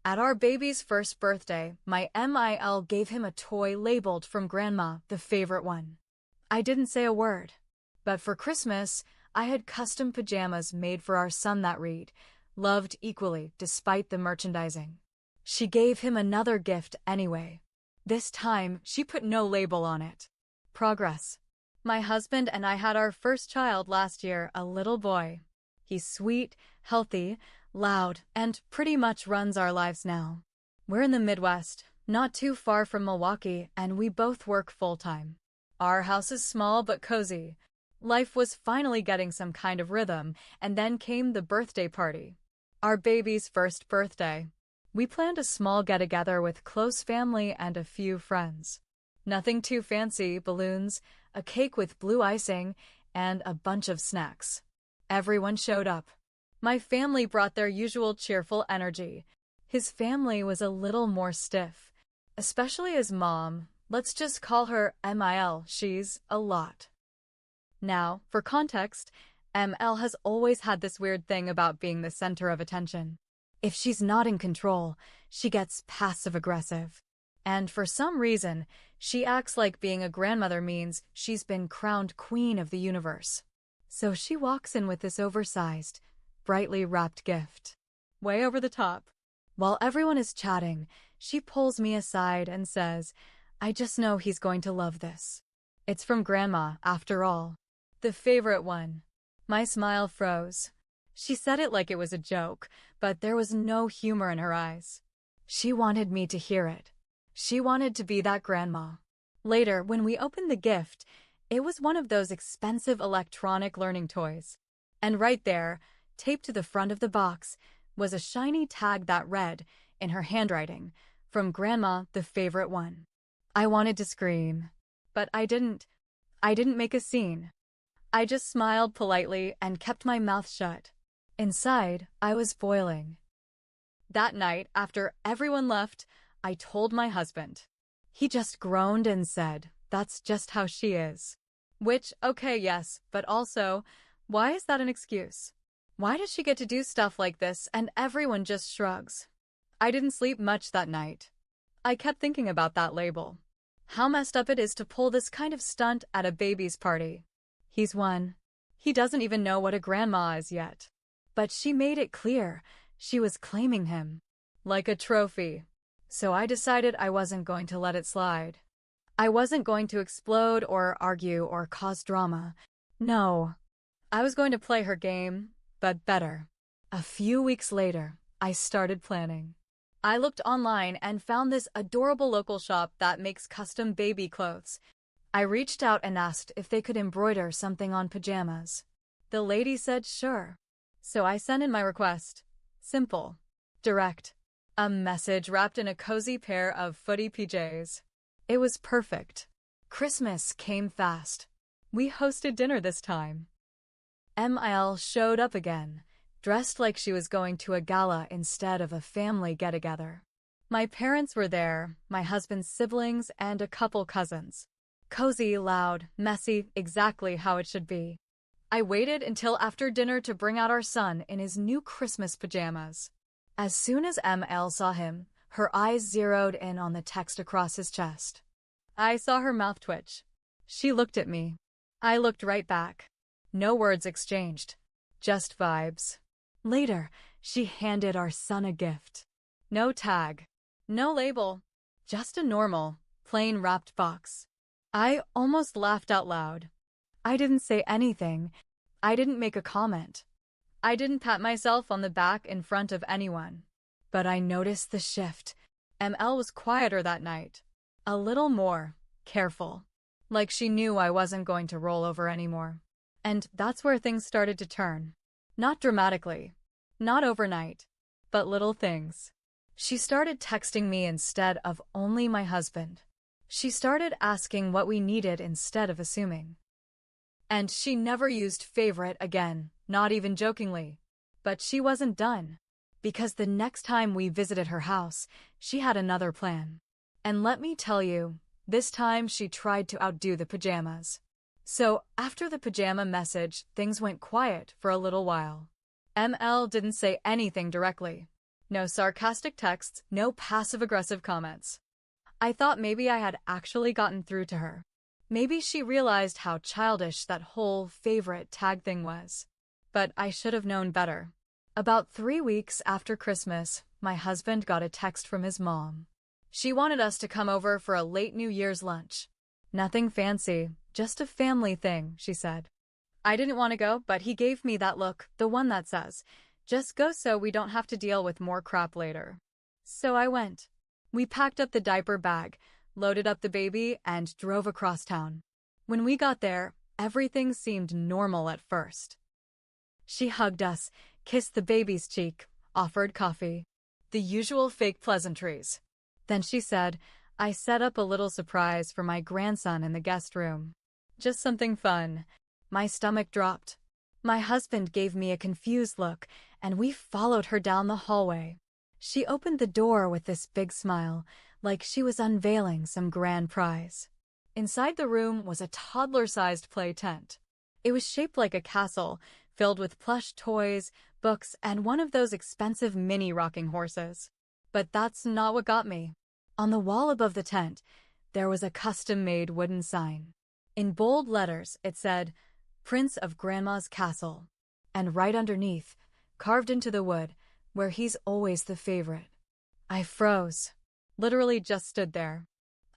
At our baby's first birthday, my MIL gave him a toy labeled from Grandma, the favorite one. I didn't say a word. But for Christmas, I had custom pajamas made for our son that read, "Loved equally despite the merchandising." She gave him another gift anyway. This time, she put no label on it. Progress. My husband and I had our first child last year, a little boy. He's sweet, healthy, loud, and pretty much runs our lives now. We're in the Midwest, not too far from Milwaukee, and we both work full-time. Our house is small but cozy. Life was finally getting some kind of rhythm, and then came the birthday party. Our baby's first birthday. We planned a small get-together with close family and a few friends. Nothing too fancy, balloons, a cake with blue icing, and a bunch of snacks. Everyone showed up. My family brought their usual cheerful energy. His family was a little more stiff, especially his mom. Let's just call her MIL. She's a lot. Now, for context, ML has always had this weird thing about being the center of attention. If she's not in control, she gets passive-aggressive. And for some reason, she acts like being a grandmother means she's been crowned queen of the universe. So she walks in with this oversized, brightly wrapped gift. Way over the top. While everyone is chatting, she pulls me aside and says, "I just know he's going to love this. It's from Grandma, after all. The favorite one." My smile froze. She said it like it was a joke, but there was no humor in her eyes. She wanted me to hear it. She wanted to be that grandma. Later, when we opened the gift, it was one of those expensive electronic learning toys. And right there, taped to the front of the box, was a shiny tag that read, in her handwriting, "From Grandma, the favorite one." I wanted to scream, but I didn't. I didn't make a scene. I just smiled politely and kept my mouth shut. Inside, I was boiling. That night, after everyone left, I told my husband. He just groaned and said, "That's just how she is." Which, okay, yes, but also, why is that an excuse? Why does she get to do stuff like this and everyone just shrugs? I didn't sleep much that night. I kept thinking about that label. How messed up it is to pull this kind of stunt at a baby's party. He's one. He doesn't even know what a grandma is yet. But she made it clear she was claiming him. Like a trophy. So I decided I wasn't going to let it slide. I wasn't going to explode or argue or cause drama. No. I was going to play her game, but better. A few weeks later, I started planning. I looked online and found this adorable local shop that makes custom baby clothes. I reached out and asked if they could embroider something on pajamas. The lady said sure. So I sent in my request. Simple. Direct. A message wrapped in a cozy pair of footy PJs. It was perfect. Christmas came fast. We hosted dinner this time. MIL showed up again, dressed like she was going to a gala instead of a family get-together. My parents were there, my husband's siblings, and a couple cousins. Cozy, loud, messy, exactly how it should be. I waited until after dinner to bring out our son in his new Christmas pajamas. As soon as ML saw him, her eyes zeroed in on the text across his chest. I saw her mouth twitch. She looked at me. I looked right back. No words exchanged. Just vibes. Later, she handed our son a gift. No tag. No label. Just a normal, plain wrapped box. I almost laughed out loud. I didn't say anything. I didn't make a comment. I didn't pat myself on the back in front of anyone. But I noticed the shift. ML was quieter that night. A little more careful. Like she knew I wasn't going to roll over anymore. And that's where things started to turn. Not dramatically. Not overnight. But little things. She started texting me instead of only my husband. She started asking what we needed instead of assuming. And she never used favorite again, not even jokingly. But she wasn't done. Because the next time we visited her house, she had another plan. And let me tell you, this time she tried to outdo the pajamas. So, after the pajama message, things went quiet for a little while. ML didn't say anything directly. No sarcastic texts, no passive-aggressive comments. I thought maybe I had actually gotten through to her. Maybe she realized how childish that whole favorite tag thing was. But I should have known better. About 3 weeks after Christmas, my husband got a text from his mom. She wanted us to come over for a late New Year's lunch. Nothing fancy, just a family thing, she said. I didn't want to go, but he gave me that look, the one that says, just go so we don't have to deal with more crap later. So I went. We packed up the diaper bag, loaded up the baby, and drove across town. When we got there, everything seemed normal at first. She hugged us, kissed the baby's cheek, offered coffee. The usual fake pleasantries. Then she said, I set up a little surprise for my grandson in the guest room. Just something fun. My stomach dropped. My husband gave me a confused look, and we followed her down the hallway. She opened the door with this big smile, like she was unveiling some grand prize. Inside the room was a toddler-sized play tent. It was shaped like a castle, filled with plush toys, books, and one of those expensive mini rocking horses. But that's not what got me. On the wall above the tent, there was a custom-made wooden sign. In bold letters, it said, Prince of Grandma's Castle. And right underneath, carved into the wood, where he's always the favorite. I froze. Literally just stood there.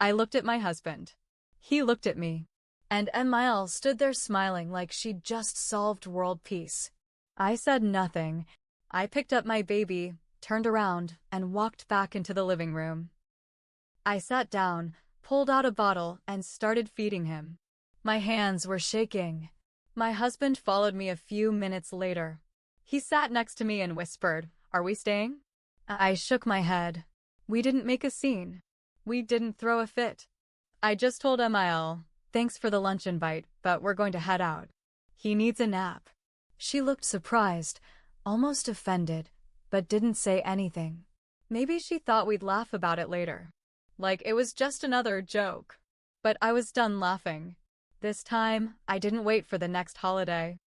I looked at my husband. He looked at me. And Emile stood there smiling like she'd just solved world peace. I said nothing. I picked up my baby, turned around, and walked back into the living room. I sat down, pulled out a bottle, and started feeding him. My hands were shaking. My husband followed me a few minutes later. He sat next to me and whispered, Are we staying? I shook my head. We didn't make a scene. We didn't throw a fit. I just told Emile, Thanks for the lunch invite, but we're going to head out. He needs a nap. She looked surprised, almost offended, but didn't say anything. Maybe she thought we'd laugh about it later. Like it was just another joke. But I was done laughing. This time, I didn't wait for the next holiday.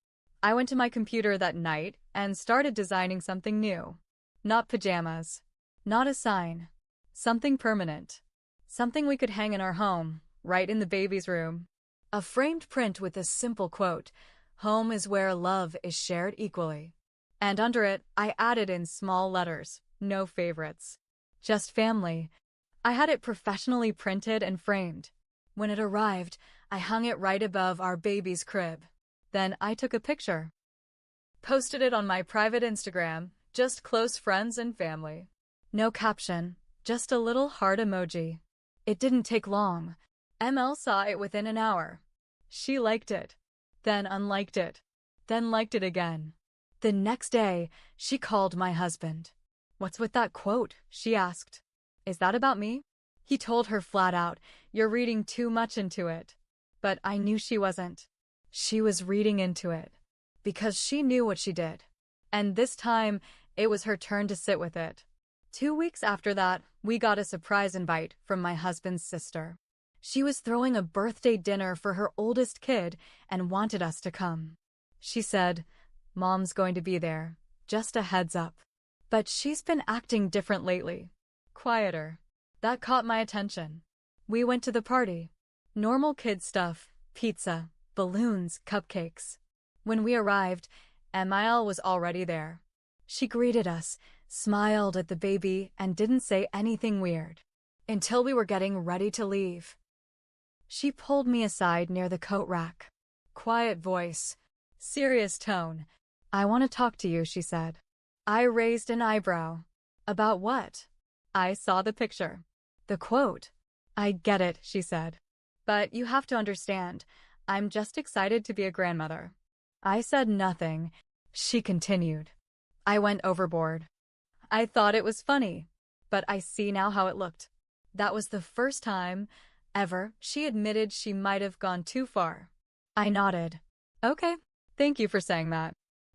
I went to my computer that night and started designing something new. Not pajamas. Not a sign. Something permanent. Something we could hang in our home, right in the baby's room. A framed print with a simple quote, Home is where love is shared equally. And under it, I added in small letters, no favorites. Just family. I had it professionally printed and framed. When it arrived, I hung it right above our baby's crib. Then I took a picture. Posted it on my private Instagram, just close friends and family. No caption, just a little heart emoji. It didn't take long. ML saw it within an hour. She liked it, then unliked it, then liked it again. The next day, she called my husband. What's with that quote? She asked. Is that about me? He told her flat out, You're reading too much into it. But I knew she wasn't. She was reading into it. Because she knew what she did. And this time, it was her turn to sit with it. 2 weeks after that, we got a surprise invite from my husband's sister. She was throwing a birthday dinner for her oldest kid and wanted us to come. She said, Mom's going to be there, just a heads up. But she's been acting different lately. Quieter. That caught my attention. We went to the party. Normal kid stuff, pizza, balloons, cupcakes. When we arrived, Emile was already there. She greeted us, smiled at the baby, and didn't say anything weird. Until we were getting ready to leave. She pulled me aside near the coat rack. Quiet voice. Serious tone. I want to talk to you, she said. I raised an eyebrow. About what? I saw the picture. The quote. I get it, she said. But you have to understand, I'm just excited to be a grandmother. I said nothing. She continued. I went overboard. I thought it was funny, but I see now how it looked. That was the first time, ever, she admitted she might have gone too far. I nodded. Okay, thank you for saying that.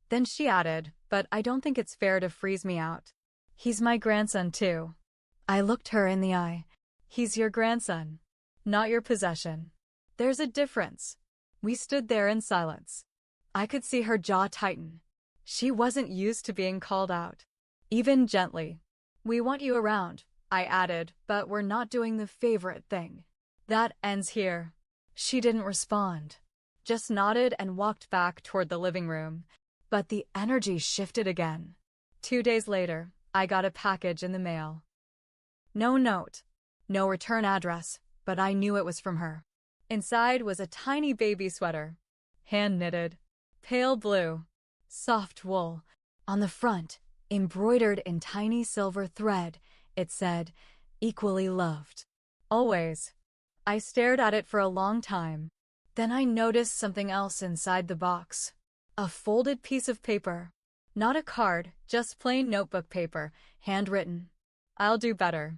Then she added, but I don't think it's fair to freeze me out. He's my grandson too. I looked her in the eye. He's your grandson, not your possession. There's a difference. We stood there in silence. I could see her jaw tighten. She wasn't used to being called out, even gently. We want you around, I added, but we're not doing the favorite thing. That ends here. She didn't respond, just nodded and walked back toward the living room. But the energy shifted again. 2 days later, I got a package in the mail. No note, no return address, but I knew it was from her. Inside was a tiny baby sweater, hand-knitted, pale blue, soft wool. On the front, embroidered in tiny silver thread, it said, "Equally loved. Always." I stared at it for a long time. Then I noticed something else inside the box. A folded piece of paper. Not a card, just plain notebook paper, handwritten. "I'll do better.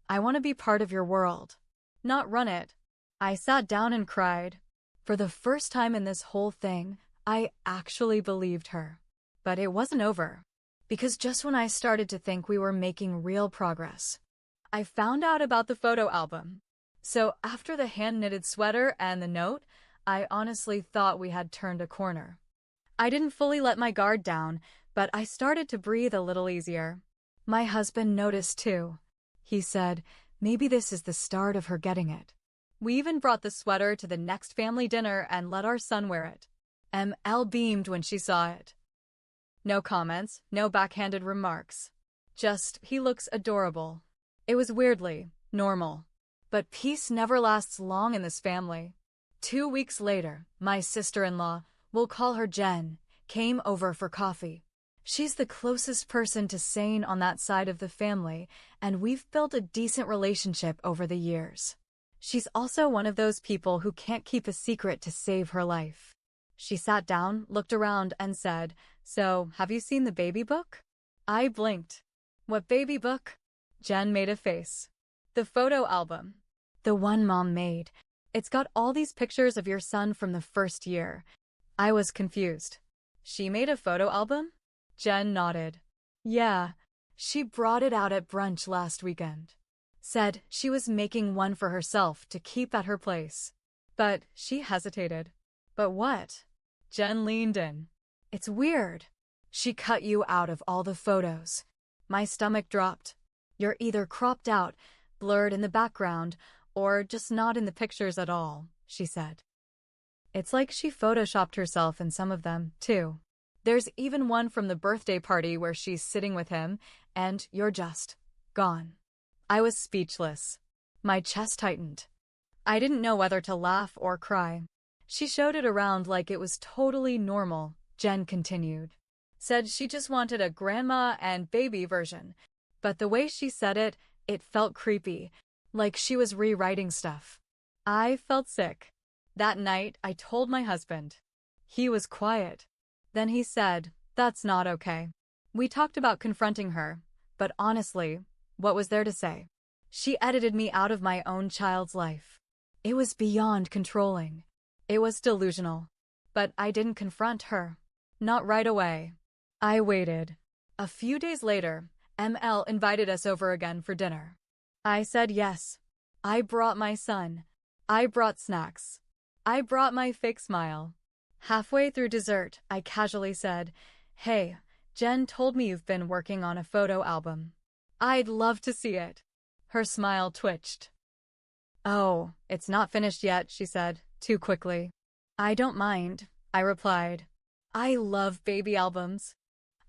I want to be part of your world, not run it." I sat down and cried. For the first time in this whole thing, I actually believed her. But it wasn't over. Because just when I started to think we were making real progress, I found out about the photo album. So after the hand-knitted sweater and the note, I honestly thought we had turned a corner. I didn't fully let my guard down, but I started to breathe a little easier. My husband noticed too. He said, maybe this is the start of her getting it. We even brought the sweater to the next family dinner and let our son wear it. ML beamed when she saw it. No comments, no backhanded remarks. Just, he looks adorable. It was weirdly normal. But peace never lasts long in this family. 2 weeks later, my sister-in-law, we'll call her Jen, came over for coffee. She's the closest person to Sane on that side of the family, and we've built a decent relationship over the years. She's also one of those people who can't keep a secret to save her life. She sat down, looked around, and said, "So, have you seen the baby book?" I blinked. "What baby book?" Jen made a face. "The photo album. The one Mom made. It's got all these pictures of your son from the first year." I was confused. She made a photo album? Jen nodded. Yeah, she brought it out at brunch last weekend. Said she was making one for herself to keep at her place. But she hesitated. But what? Jen leaned in. It's weird. She cut you out of all the photos. My stomach dropped. You're either cropped out, blurred in the background, or just not in the pictures at all, she said. It's like she photoshopped herself in some of them, too. There's even one from the birthday party where she's sitting with him, and you're just gone. I was speechless. My chest tightened. I didn't know whether to laugh or cry. She showed it around like it was totally normal, Jen continued. Said she just wanted a grandma and baby version. But the way she said it, it felt creepy, like she was rewriting stuff. I felt sick. That night, I told my husband. He was quiet. Then he said, "That's not okay." We talked about confronting her, but honestly, what was there to say? She edited me out of my own child's life. It was beyond controlling. It was delusional. But I didn't confront her. Not right away. I waited. A few days later, ML invited us over again for dinner. I said yes. I brought my son. I brought snacks. I brought my fake smile. Halfway through dessert, I casually said, "Hey, Jen told me you've been working on a photo album. I'd love to see it." Her smile twitched. "Oh, it's not finished yet," she said, too quickly. "I don't mind," I replied. I love baby albums.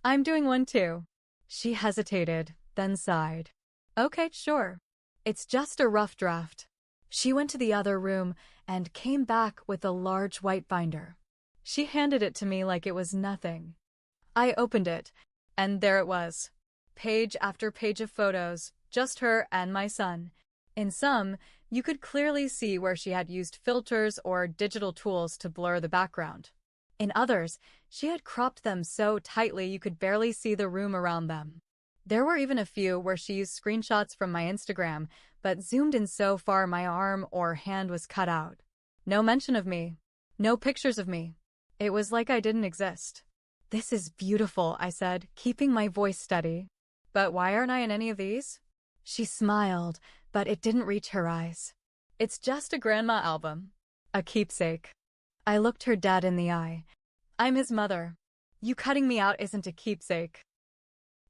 "I'm doing one too." She hesitated, then sighed. "Okay, sure. It's just a rough draft." She went to the other room and came back with a large white binder. She handed it to me like it was nothing. I opened it, and there it was. Page after page of photos, just her and my son. In some, you could clearly see where she had used filters or digital tools to blur the background. In others, she had cropped them so tightly you could barely see the room around them. There were even a few where she used screenshots from my Instagram, but zoomed in so far my arm or hand was cut out. No mention of me. No pictures of me. It was like I didn't exist. "This is beautiful," I said, keeping my voice steady. "But why aren't I in any of these?" She smiled, but it didn't reach her eyes. "It's just a grandma album. A keepsake." I looked her dead in the eye. "I'm his mother. You cutting me out isn't a keepsake.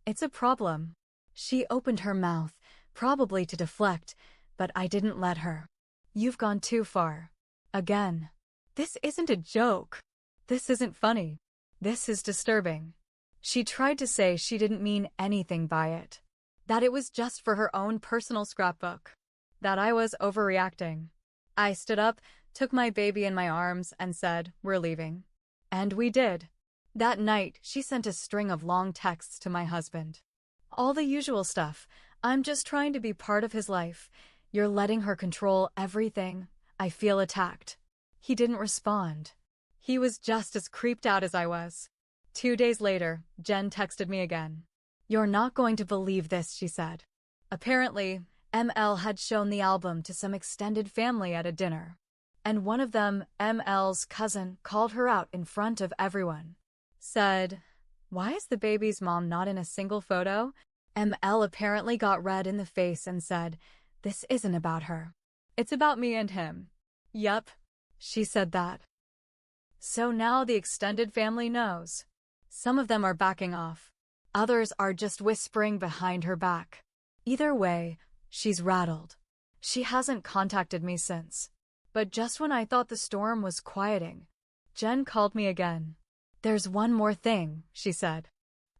It's a problem." She opened her mouth, probably to deflect, but I didn't let her. You've gone too far. Again. This isn't a joke. This isn't funny. This is disturbing. She tried to say she didn't mean anything by it. That it was just for her own personal scrapbook. That I was overreacting. I stood up, took my baby in my arms, and said, "We're leaving." And we did. That night, she sent a string of long texts to my husband. All the usual stuff. I'm just trying to be part of his life. You're letting her control everything. I feel attacked. He didn't respond. He was just as creeped out as I was. 2 days later, Jen texted me again. "You're not going to believe this," she said. Apparently, ML had shown the album to some extended family at a dinner. And one of them, ML's cousin, called her out in front of everyone. Said, "Why is the baby's mom not in a single photo?" ML apparently got red in the face and said, "This isn't about her. It's about me and him." Yup, she said that. So now the extended family knows. Some of them are backing off. Others are just whispering behind her back. Either way, she's rattled. She hasn't contacted me since. But just when I thought the storm was quieting, Jen called me again. "There's one more thing," she said.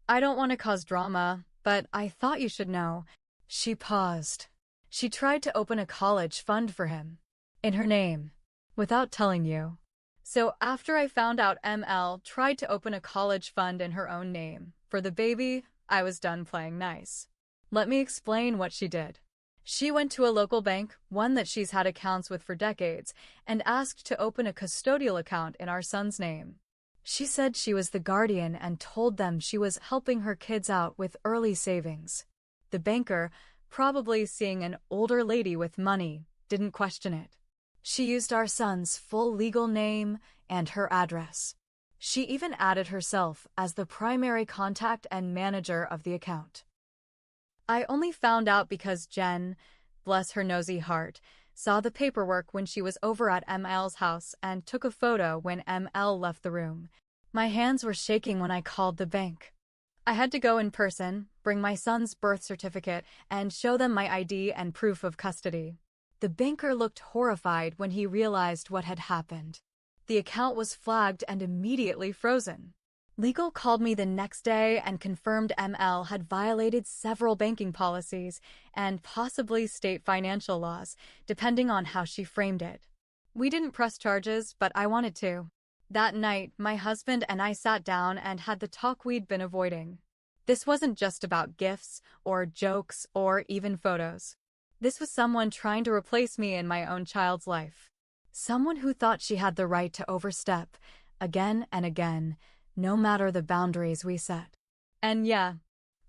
"I don't want to cause drama, but I thought you should know." She paused. She tried to open a college fund for him. In her name. Without telling you. So after I found out ML tried to open a college fund in her own name for the baby, I was done playing nice. Let me explain what she did. She went to a local bank, one that she's had accounts with for decades, and asked to open a custodial account in our son's name. She said she was the guardian and told them she was helping her kids out with early savings. The banker, probably seeing an older lady with money, didn't question it. She used our son's full legal name and her address. She even added herself as the primary contact and manager of the account. I only found out because Jen, bless her nosy heart, saw the paperwork when she was over at ML's house and took a photo when ML left the room. My hands were shaking when I called the bank. I had to go in person, bring my son's birth certificate, and show them my ID and proof of custody. The banker looked horrified when he realized what had happened. The account was flagged and immediately frozen. Legal called me the next day and confirmed ML had violated several banking policies and possibly state financial laws, depending on how she framed it. We didn't press charges, but I wanted to. That night, my husband and I sat down and had the talk we'd been avoiding. This wasn't just about gifts or jokes or even photos. This was someone trying to replace me in my own child's life. Someone who thought she had the right to overstep, again and again, no matter the boundaries we set. And yeah,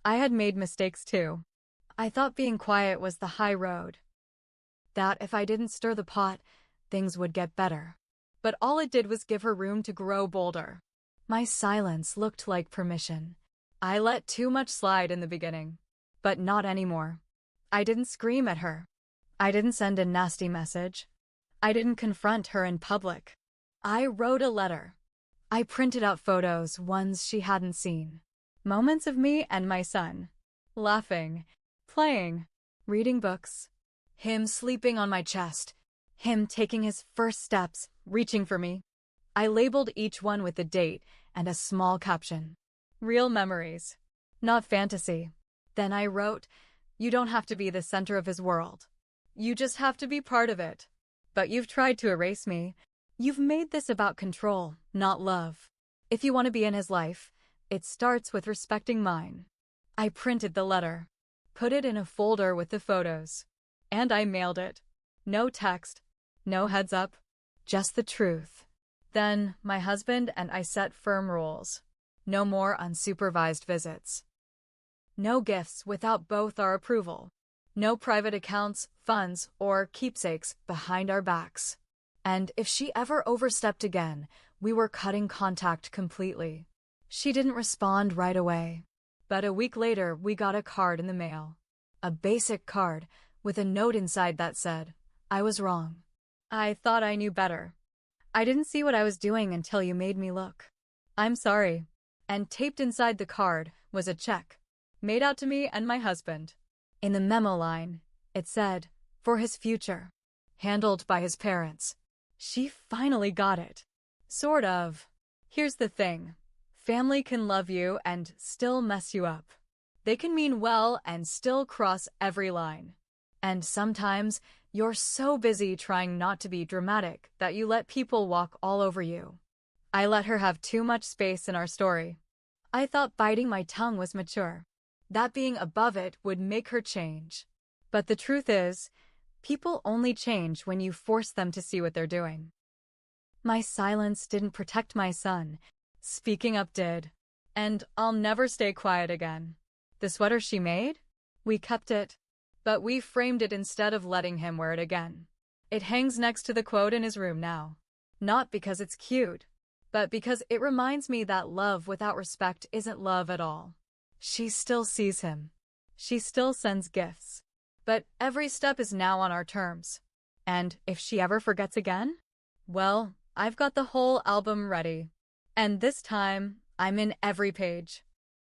I had made mistakes too. I thought being quiet was the high road. That if I didn't stir the pot, things would get better. But all it did was give her room to grow bolder. My silence looked like permission. I let too much slide in the beginning. But not anymore. I didn't scream at her. I didn't send a nasty message. I didn't confront her in public. I wrote a letter. I printed out photos, ones she hadn't seen. Moments of me and my son. Laughing, playing, reading books. Him sleeping on my chest. Him taking his first steps, reaching for me. I labeled each one with a date and a small caption. Real memories. Not fantasy. Then I wrote, "You don't have to be the center of his world. You just have to be part of it. But you've tried to erase me. You've made this about control, not love. If you want to be in his life, it starts with respecting mine." I printed the letter, put it in a folder with the photos, and I mailed it. No text, no heads up, just the truth. Then my husband and I set firm rules. No more unsupervised visits. No gifts without both our approval. No private accounts, funds, or keepsakes behind our backs. And if she ever overstepped again, we were cutting contact completely. She didn't respond right away. But a week later, we got a card in the mail. A basic card with a note inside that said, "I was wrong. I thought I knew better. I didn't see what I was doing until you made me look. I'm sorry." And taped inside the card was a check. made out to me and my husband. In the memo line, it said, for his future. Handled by his parents. She finally got it. Sort of. Here's the thing. Family can love you and still mess you up. They can mean well and still cross every line. And sometimes you're so busy trying not to be dramatic that you let people walk all over you. I let her have too much space in our story. I thought biting my tongue was mature. That being above it would make her change. But the truth is, people only change when you force them to see what they're doing. My silence didn't protect my son. Speaking up did. And I'll never stay quiet again. The sweater she made? We kept it. But we framed it instead of letting him wear it again. It hangs next to the quote in his room now. Not because it's cute, but because it reminds me that love without respect isn't love at all. She still sees him. She still sends gifts. But every step is now on our terms. And if she ever forgets again? Well, I've got the whole album ready. And this time, I'm in every page.